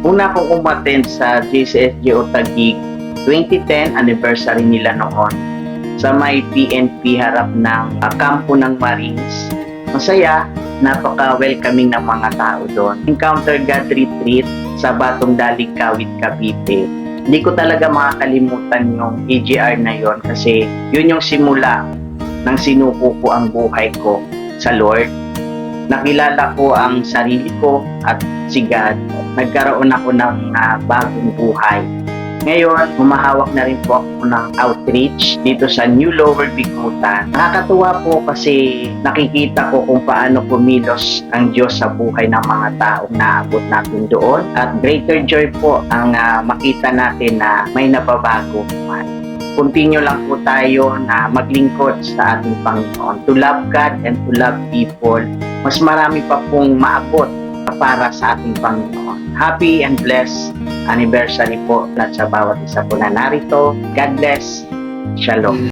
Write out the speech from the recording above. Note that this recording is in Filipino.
Una akong umattend sa GCSGO Taguig 2010 anniversary nila noon sa may PNP harap ng kampo ng Marines. Masaya, napaka-welcoming ng mga tao doon. Encounter God Retreat sa Batong Dalig, Kawit, Cavite. Hindi ko talaga makakalimutan yung AGR na yon kasi yun yung simula ng sinuko ko ang buhay ko sa Lord. Nakilala ko ang sarili ko at si God. Nagkaroon ako ng bagong buhay. Ngayon, humahawak na rin po ako ng outreach dito sa New Lower Bigutan. Nakakatuwa po kasi nakikita ko kung paano kumilos ang Diyos sa buhay ng mga taong naabot natin doon. At greater joy po ang makita natin na may nababago man. Continue lang po tayo na maglingkod sa ating Panginoon. To love God and to love people. Mas marami pa pong maabot para sa ating Panginoon. Happy and blessed anniversary po sa bawat isa po na narito. God bless. Shalom.